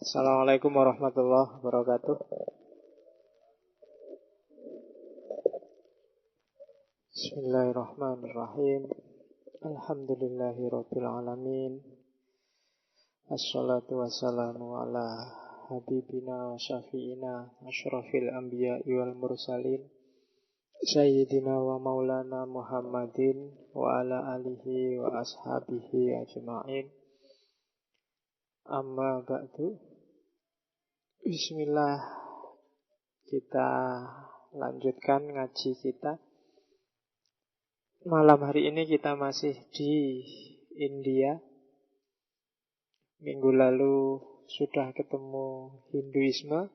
Assalamualaikum warahmatullahi wabarakatuh. Bismillahirrahmanirrahim. Alhamdulillahirabbil alamin. Assalatu wassalamu ala habibina wa syafi'ina asyrafil anbiya'i wal mursalin Sayyidina wa maulana Muhammadin wa ala alihi wa ashabihi ajma'in. Amma ba'du. Bismillah. Kita lanjutkan ngaji kita. Malam hari ini kita masih di India. Minggu lalu sudah ketemu Hinduisme.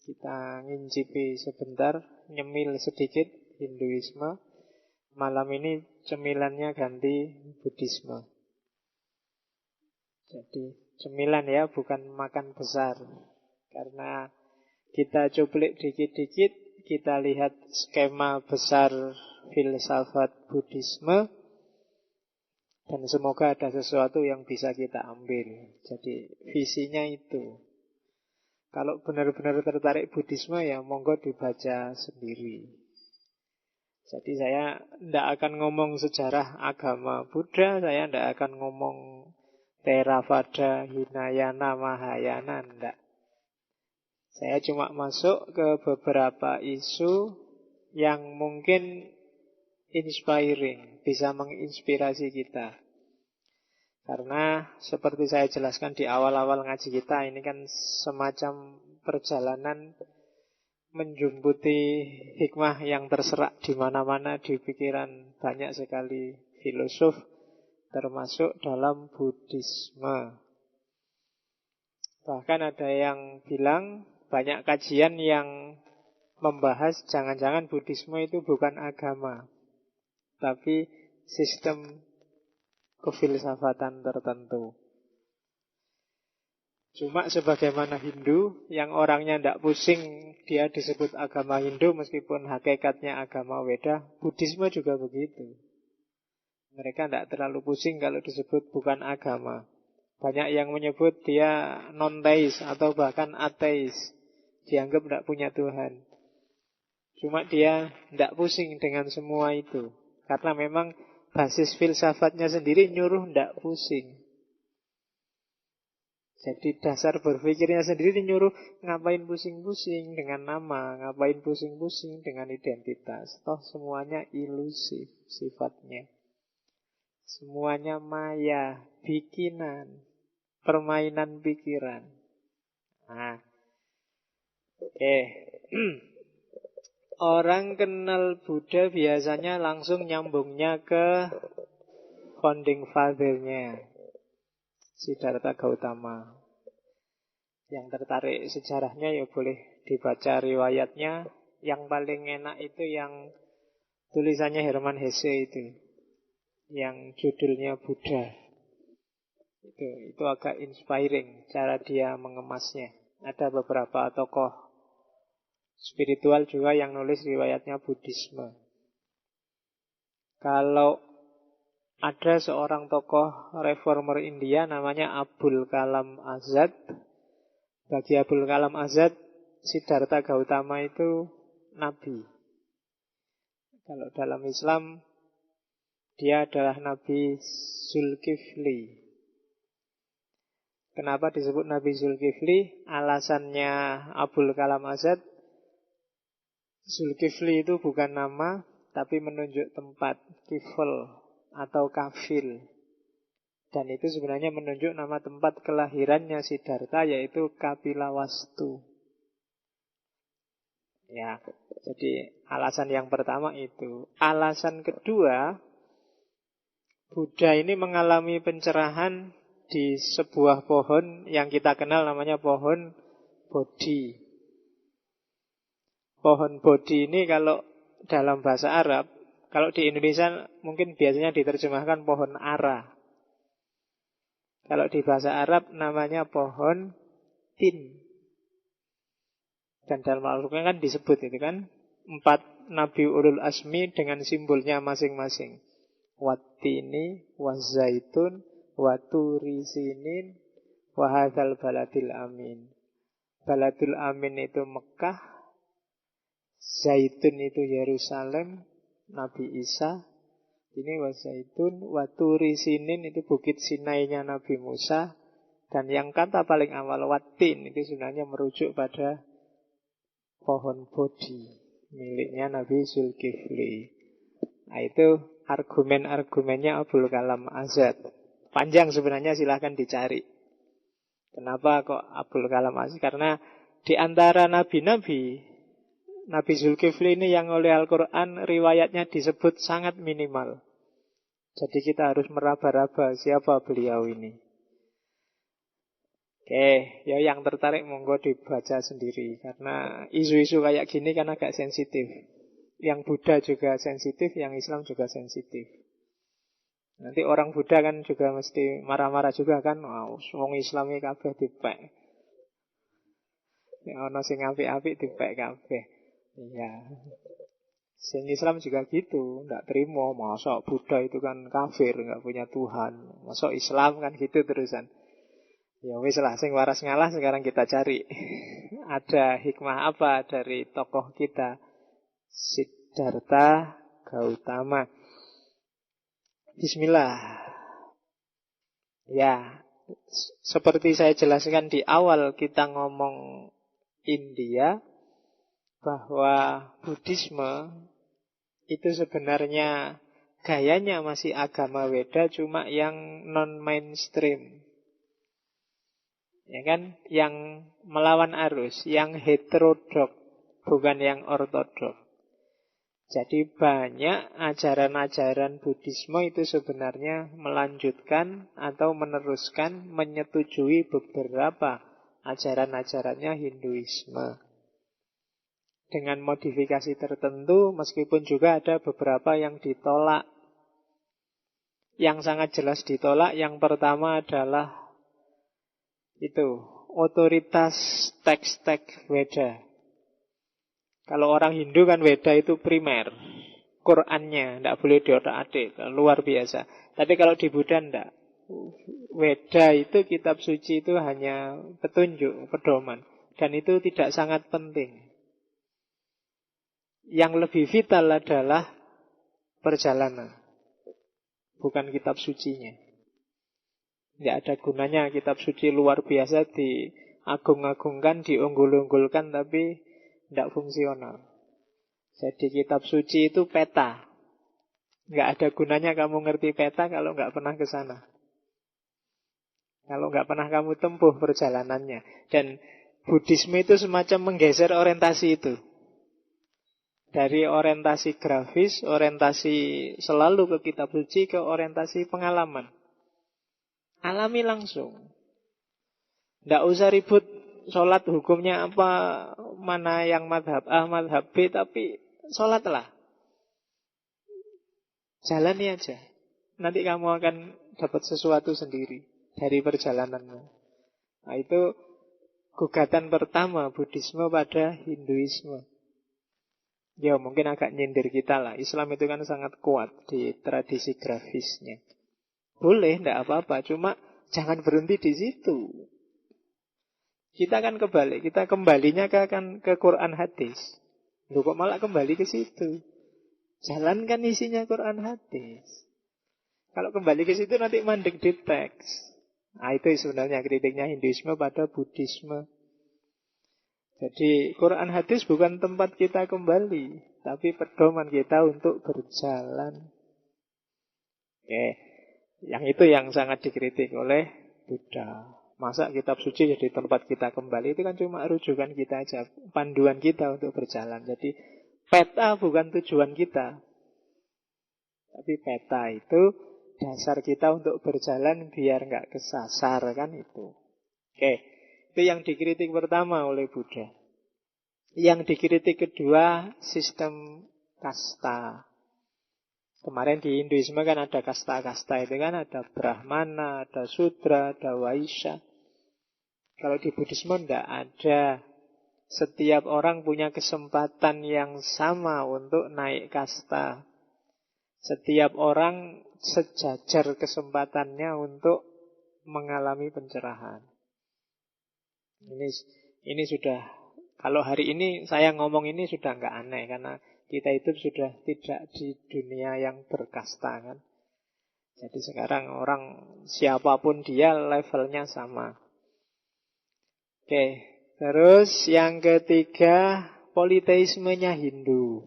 Kita ngincipi sebentar, nyemil sedikit Hinduisme. Malam ini cemilannya ganti Buddhisme. Jadi cemilan ya, bukan makan besar. Karena kita cuplik dikit-dikit, kita lihat skema besar filsafat Buddhisme, dan semoga ada sesuatu yang bisa kita ambil. Jadi visinya itu. Kalau benar-benar tertarik Buddhisme ya monggo dibaca sendiri. Jadi saya tidak akan ngomong sejarah agama Buddha, saya tidak akan ngomong Theravada, Hinayana, Mahayana, tidak. Saya cuma masuk ke beberapa isu yang mungkin inspiring, bisa menginspirasi kita. Karena seperti saya jelaskan di awal-awal ngaji kita, ini kan semacam perjalanan menjumputi hikmah yang terserak di mana-mana di pikiran banyak sekali filosof, termasuk dalam Buddhisme. Bahkan ada yang bilang, banyak kajian yang membahas jangan-jangan Buddhisme itu bukan agama, tapi sistem kefilsafatan tertentu. Cuma sebagaimana Hindu, yang orangnya tidak pusing dia disebut agama Hindu meskipun hakikatnya agama Weda, Buddhisme juga begitu. Mereka tidak terlalu pusing kalau disebut bukan agama. Banyak yang menyebut dia non-teis atau bahkan ateis. Dianggap tidak punya Tuhan. Cuma dia tidak pusing dengan semua itu. Karena memang basis filsafatnya sendiri nyuruh tidak pusing. Jadi dasar berpikirnya sendiri nyuruh ngapain pusing-pusing dengan nama, ngapain pusing-pusing dengan identitas. Toh semuanya ilusi sifatnya. Semuanya maya, bikinan, permainan pikiran. Nah, orang kenal Buddha biasanya langsung nyambungnya ke founding father-nya, Siddhartha Gautama. Yang tertarik sejarahnya ya boleh dibaca riwayatnya. Yang paling enak itu yang tulisannya Hermann Hesse itu, yang judulnya Buddha. Itu agak inspiring cara dia mengemasnya. Ada beberapa tokoh spiritual juga yang nulis riwayatnya Buddhisme. Kalau ada seorang tokoh reformer India namanya Abul Kalam Azad. Bagi Abul Kalam Azad, Siddhartha Gautama itu nabi. Kalau dalam Islam, dia adalah Nabi Zulkifli. Kenapa disebut Nabi Zulkifli? Alasannya Abul Kalam Azad, Zulkifli itu bukan nama, tapi menunjuk tempat, kifl atau kafil. Dan itu sebenarnya menunjuk nama tempat kelahirannya Siddhartha, yaitu Kapilawastu. Ya, jadi alasan yang pertama itu. Alasan kedua, Buddha ini mengalami pencerahan di sebuah pohon yang kita kenal namanya pohon Bodhi. Pohon Bodhi ini kalau dalam bahasa Arab, kalau di Indonesia mungkin biasanya diterjemahkan pohon ara. Kalau di bahasa Arab namanya pohon tin. Dan dalam Al-Quran kan disebut itu kan 4 Nabi Ulul Azmi dengan simbolnya masing-masing. Wattini, wazaitun, waturi sinin, Wa hadzal baladil amin. Baladul amin itu Mekah, Zaitun itu Yerusalem, Nabi Isa. Ini wa Zaitun, wa Turi Sinin itu Bukit Sinainya Nabi Musa. Dan yang kata paling awal Watin itu sebenarnya merujuk pada pohon Bodhi miliknya Nabi Zulkifli. Nah itu argumen-argumennya Abul Kalam Azad. Panjang sebenarnya, silahkan dicari. Kenapa kok Abul Kalam Azad? Karena di antara nabi-nabi, Nabi Zulkifli ini yang oleh Al-Quran riwayatnya disebut sangat minimal. Jadi kita harus meraba-raba siapa beliau ini. Oke, ya yang tertarik monggo dibaca sendiri. Karena isu-isu kayak gini kan agak sensitif. Yang Buddha juga sensitif, yang Islam juga sensitif. Nanti orang Buddha kan juga mesti marah-marah juga kan. Wong Islami kabeh dipek. Ono sing apik-apik dipek kabeh. Iya. Sing Islam juga gitu, ndak terima masa Buddha itu kan kafir, nggak punya Tuhan. Masa Islam kan gitu terusan. Ya wis lah, sing waras ngalah sekarang kita cari. Ada hikmah apa dari tokoh kita Siddhartha Gautama. Bismillah. Ya, seperti saya jelaskan di awal kita ngomong India, bahwa Buddhisme itu sebenarnya gayanya masih agama Weda, cuma yang non-mainstream. Ya kan? Yang melawan arus, yang heterodok, bukan yang ortodok. Jadi banyak ajaran-ajaran Buddhisme itu sebenarnya melanjutkan atau meneruskan, menyetujui beberapa ajaran-ajarannya Hinduisme. Dengan modifikasi tertentu, meskipun juga ada beberapa yang ditolak. Yang sangat jelas ditolak, yang pertama adalah itu, otoritas teks-teks Weda. Kalau orang Hindu kan Weda itu primer, Qurannya, tidak boleh diotak-atik, luar biasa. Tapi kalau di Buddha tidak. Weda itu, kitab suci itu hanya petunjuk, pedoman. Dan itu tidak sangat penting. Yang lebih vital adalah perjalanan, bukan kitab sucinya. Tidak ada gunanya kitab suci luar biasa diagung-agungkan, diunggul-unggulkan, tapi tidak fungsional. Jadi kitab suci itu peta. Tidak ada gunanya kamu ngerti peta kalau nggak pernah ke sana. Kalau nggak pernah kamu tempuh perjalanannya. Dan Buddhisme itu semacam menggeser orientasi itu. Dari orientasi grafis, orientasi selalu ke kitab suci, ke orientasi pengalaman. Alami langsung. Tidak usah ribut sholat hukumnya apa, mana yang madhab A, madhab B, tapi sholatlah. Jalani aja. Nanti kamu akan dapat sesuatu sendiri dari perjalananmu. Nah itu gugatan pertama Buddhisme pada Hinduisme. Ya mungkin agak nyindir kita lah. Islam itu kan sangat kuat di tradisi grafisnya. Boleh, tidak apa-apa. Cuma jangan berhenti di situ. Kita kan kebalik. Kita kembalinya ke Quran hadis. Loh kok malah kembali ke situ? Jalankan isinya Quran hadis. Kalau kembali ke situ nanti mandek di teks. Nah itu sebenarnya kritiknya Hinduisme pada Buddhisme. Jadi Quran hadis bukan tempat kita kembali, tapi pedoman kita untuk berjalan. Oke, yang itu yang sangat dikritik oleh Buddha. Masa kitab suci jadi tempat kita kembali? Itu kan cuma rujukan kita aja, panduan kita untuk berjalan. Jadi peta bukan tujuan kita, tapi peta itu dasar kita untuk berjalan biar nggak kesasar kan itu. Oke, itu yang dikritik pertama oleh Buddha. Yang dikritik kedua, sistem kasta. Kemarin di Hinduisme kan ada kasta-kasta itu kan, ada Brahmana, ada Sudra, ada Vaisya. Kalau di Buddhisme tidak ada. Setiap orang punya kesempatan yang sama untuk naik kasta. Setiap orang sejajar kesempatannya untuk mengalami pencerahan. Ini ini sudah, kalau hari ini saya ngomong ini sudah nggak aneh, karena kita itu sudah tidak di dunia yang berkasta kan. Jadi sekarang orang siapapun dia levelnya sama. Oke, terus yang ketiga, politeismenya Hindu.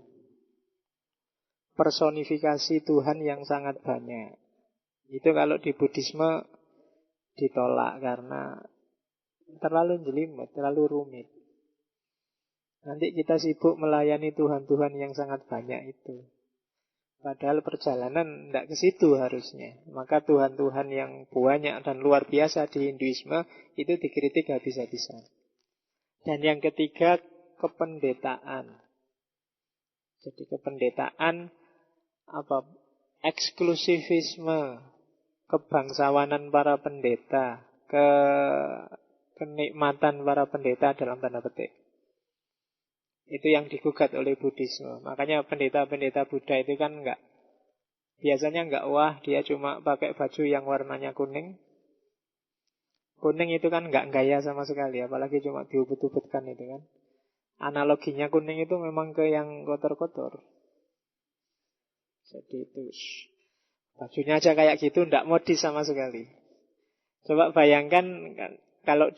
Personifikasi Tuhan yang sangat banyak. Itu kalau di Buddhisme ditolak karena terlalu jelimet, terlalu rumit. Nanti kita sibuk melayani Tuhan-Tuhan yang sangat banyak itu. Padahal perjalanan tidak ke situ harusnya. Maka Tuhan-Tuhan yang banyak dan luar biasa di Hinduisme itu dikritik habis-habisan. Dan yang ketiga, kependetaan. Jadi kependetaan apa? Eksklusivisme, kebangsawanan para pendeta, kenikmatan para pendeta dalam tanda petik. Itu yang digugat oleh Buddhisme. Makanya pendeta-pendeta Buddha itu kan biasanya wah, dia cuma pakai baju yang warnanya kuning. Kuning itu kan gaya sama sekali, apalagi cuma diubut-ubutkan itu kan. Analoginya kuning itu memang ke yang kotor-kotor. Jadi itu bajunya aja kayak gitu, ndak modis sama sekali. Coba bayangkan kalau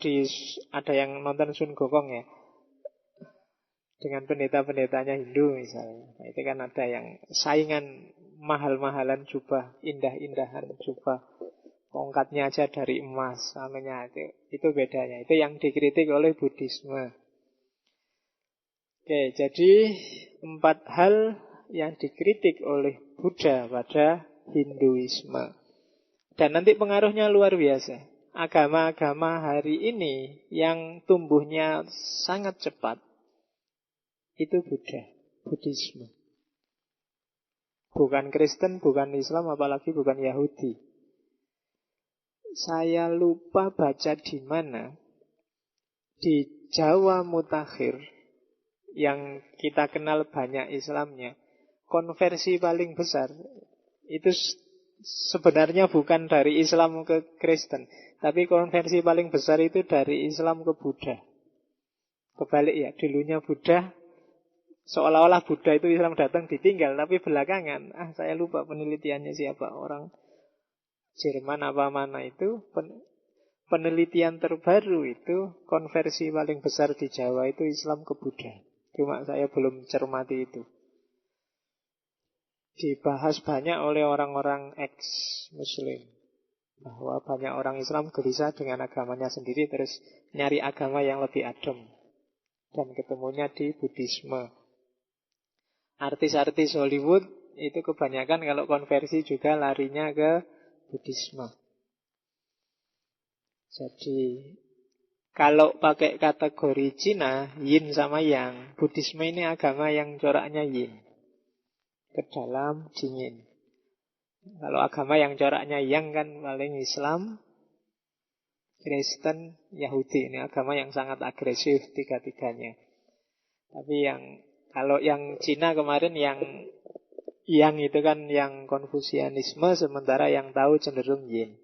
ada yang nonton Sun Gokong ya, dengan pendeta-pendetanya Hindu misalnya. Nah, itu kan ada yang saingan mahal-mahalan jubah, indah-indahan jubah. Tongkatnya aja dari emas, namanya itu bedanya. Itu yang dikritik oleh Buddhisme. Oke, jadi 4 hal yang dikritik oleh Buddha pada Hinduisme. Dan nanti pengaruhnya luar biasa. Agama-agama hari ini yang tumbuhnya sangat cepat itu Buddhisme. Bukan Kristen, bukan Islam, apalagi bukan Yahudi. Saya lupa baca di mana. Di Jawa Mutakhir, yang kita kenal banyak Islamnya, konversi paling besar itu sebenarnya bukan dari Islam ke Kristen, tapi konversi paling besar itu dari Islam ke Buddha. Kebalik ya, dulunya Buddha, seolah-olah Buddha itu Islam datang ditinggal, tapi belakangan, saya lupa penelitiannya siapa, orang Jerman apa mana itu, penelitian terbaru itu konversi paling besar di Jawa itu Islam ke Buddha. Cuma saya belum cermati itu. Dibahas banyak oleh orang-orang ex-Muslim, bahwa banyak orang Islam gelisah dengan agamanya sendiri, terus nyari agama yang lebih adem, dan ketemunya di Buddhisme. Artis-artis Hollywood itu kebanyakan kalau konversi juga larinya ke Buddhisme. Jadi kalau pakai kategori Cina, yin sama yang, Buddhisme ini agama yang coraknya yin, ke dalam dingin. Kalau agama yang coraknya yang kan paling Islam, Kristen, Yahudi. Ini agama yang sangat agresif tiga-tiganya. Tapi kalau yang Cina kemarin yang itu kan yang Konfusianisme, sementara yang tahu cenderung yin.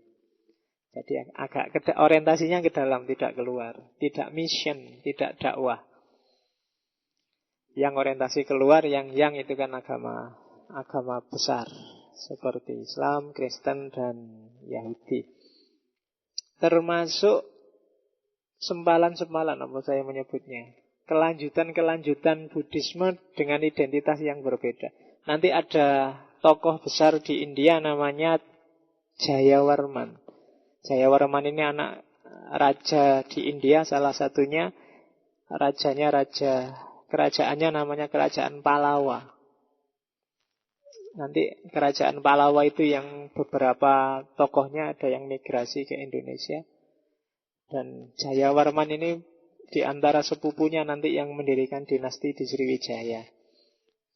Jadi agak orientasinya ke dalam, tidak keluar. Tidak mission, tidak dakwah. Yang orientasi keluar, yang itu kan agama besar, seperti Islam, Kristen, dan Yahudi. Termasuk sempalan-sempalan, apa saya menyebutnya, kelanjutan-kelanjutan Buddhisme dengan identitas yang berbeda. Nanti ada tokoh besar di India namanya Jayawarman. Jayawarman ini anak raja di India, salah satunya kerajaannya namanya Kerajaan Pallava. Nanti Kerajaan Pallava itu yang beberapa tokohnya ada yang migrasi ke Indonesia. Dan Jayawarman ini di antara sepupunya nanti yang mendirikan dinasti di Sriwijaya.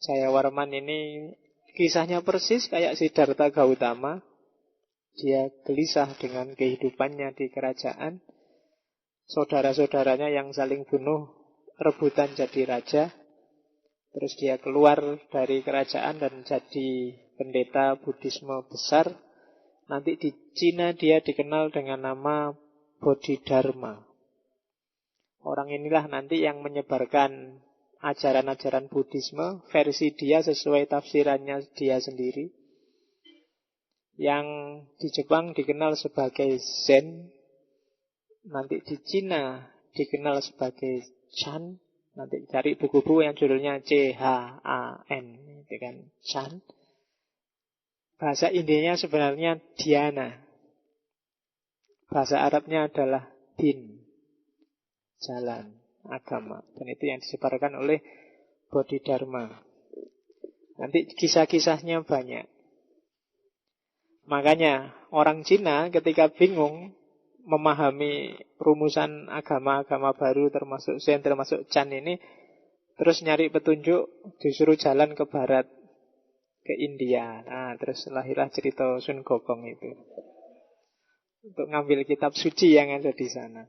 Jayawarman ini kisahnya persis kayak Siddhartha Gautama. Dia gelisah dengan kehidupannya di kerajaan. Saudara-saudaranya yang saling bunuh, rebutan jadi raja. Terus dia keluar dari kerajaan dan jadi pendeta Buddhisme besar. Nanti di Cina dia dikenal dengan nama Bodhidharma. Orang inilah nanti yang menyebarkan ajaran-ajaran Buddhisme, versi dia sesuai tafsirannya dia sendiri. Yang di Jepang dikenal sebagai Zen, nanti di Cina dikenal sebagai Chan. Nanti cari buku-buku yang judulnya CHAN, itu kan Chan. Bahasa Indianya sebenarnya Dhyana. Bahasa Arabnya adalah din, jalan, agama. Dan itu yang disebarkan oleh Bodhidharma. Nanti kisah-kisahnya banyak. Makanya orang Cina ketika bingung memahami rumusan agama-agama baru termasuk Zen, termasuk Chan ini, terus nyari petunjuk, disuruh jalan ke barat, ke India. Nah, terus lahirlah cerita Sun Gokong itu, untuk ngambil kitab suci yang ada di sana.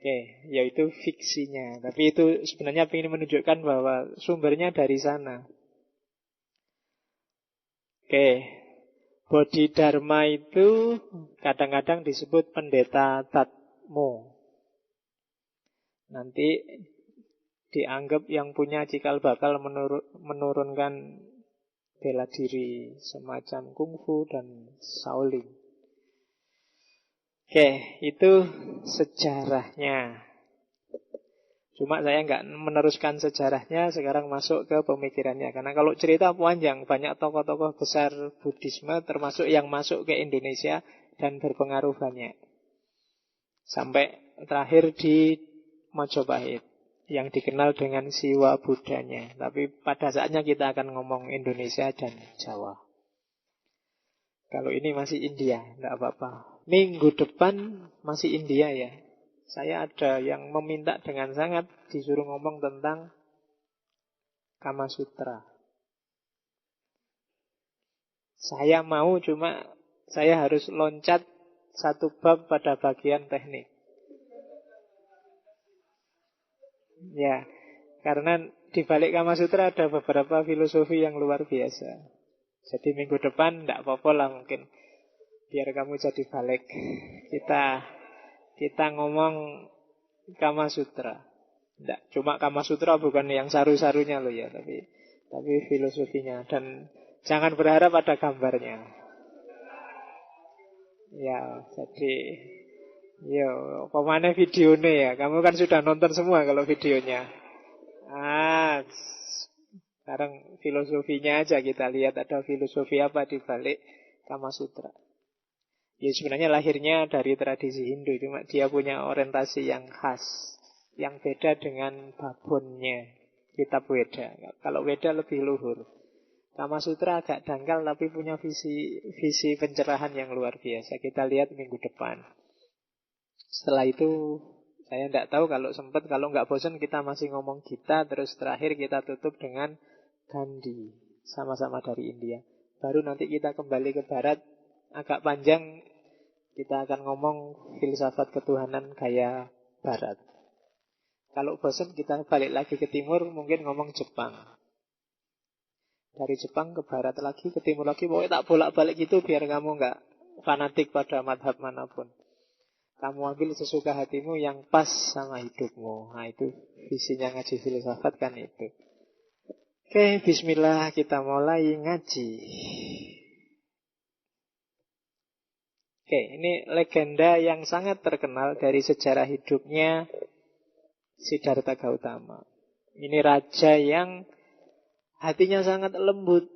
Oke, yaitu fiksinya. Tapi itu sebenarnya ingin menunjukkan bahwa sumbernya dari sana. Oke, Bodhidharma itu kadang-kadang disebut pendeta Tatmo. Nanti dianggap yang punya cikal bakal menurunkan bela diri semacam kungfu dan Shaolin. Oke, itu sejarahnya. Cuma saya nggak meneruskan sejarahnya, sekarang masuk ke pemikirannya. Karena kalau cerita panjang, banyak tokoh-tokoh besar Buddhisme, termasuk yang masuk ke Indonesia dan berpengaruh banyak. Sampai terakhir di Majapahit, yang dikenal dengan Siwa Buddhanya. Tapi pada saatnya kita akan ngomong Indonesia dan Jawa. Kalau ini masih India, nggak apa-apa. Minggu depan masih India ya. Saya ada yang meminta dengan sangat disuruh ngomong tentang Kama Sutra. Saya mau, cuma saya harus loncat satu bab pada bagian teknik. Ya, karena di balik Kama Sutra ada beberapa filosofi yang luar biasa. Jadi minggu depan tidak apa-apa lah mungkin, biar kamu jadi balik. Kita ngomong Kama Sutra. Tidak, cuma Kama Sutra bukan yang saru-sarunya loh ya, tapi filosofinya. Dan jangan berharap ada gambarnya. Ya, jadi yo, pemane videonya ya. Kamu kan sudah nonton semua kalau videonya. Sekarang filosofinya aja kita lihat, ada filosofi apa di balik Kama Sutra. Ya sebenarnya lahirnya dari tradisi Hindu, cuma dia punya orientasi yang khas, yang beda dengan babonnya kitab Weda. Kalau Weda lebih luhur, Kama Sutra agak dangkal tapi punya visi pencerahan yang luar biasa. Kita lihat minggu depan. Setelah itu saya tidak tahu, kalau sempat, kalau nggak bosan kita masih ngomong Gita. Terus terakhir kita tutup dengan Gandhi, sama-sama dari India. Baru nanti kita kembali ke barat, agak panjang. Kita akan ngomong filsafat ketuhanan gaya barat. Kalau bosan kita balik lagi ke timur, mungkin ngomong Jepang. Dari Jepang ke barat lagi, ke timur lagi. Pokoknya tak bolak-balik gitu biar kamu nggak fanatik pada madhab manapun. Kamu ambil sesuka hatimu yang pas sama hidupmu. Nah itu visinya ngaji filsafat kan itu. Oke, bismillah, kita mulai ngaji. Oke, ini legenda yang sangat terkenal dari sejarah hidupnya Siddhartha Gautama. Ini raja yang hatinya sangat lembut.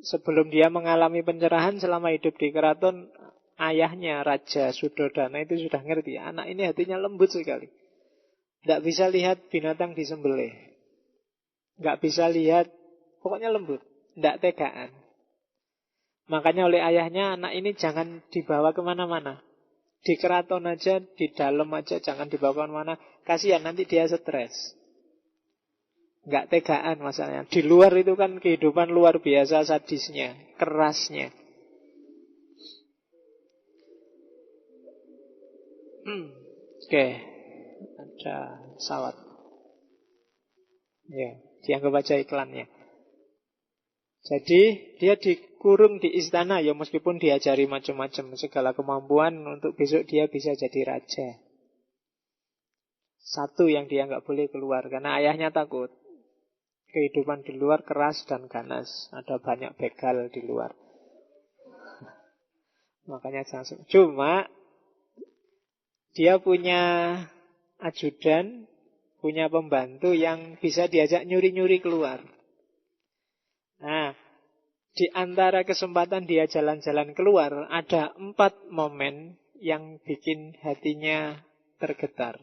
Sebelum dia mengalami pencerahan selama hidup di keraton, ayahnya Raja Suddhodana itu sudah ngerti, anak ini hatinya lembut sekali. Tidak bisa lihat binatang disembelih, nggak bisa lihat, pokoknya lembut, tidak tegaan. Makanya oleh ayahnya, anak ini jangan dibawa kemana-mana. Di keraton aja, di dalam aja, jangan dibawa kemana-mana. Kasihan nanti dia stres. Nggak tegaan masalahnya. Di luar itu kan kehidupan luar biasa sadisnya, kerasnya. Oke, ada pesawat. Ya, dianggap aja iklannya. Jadi dia dikurung di istana ya, meskipun diajari macam-macam segala kemampuan untuk besok dia bisa jadi raja. Satu yang dia nggak boleh keluar, karena ayahnya takut. Kehidupan di luar keras dan ganas. Ada banyak begal di luar. Makanya jangan. Cuma dia punya ajudan, punya pembantu yang bisa diajak nyuri-nyuri keluar. Nah, di antara kesempatan dia jalan-jalan keluar, ada 4 momen yang bikin hatinya tergetar.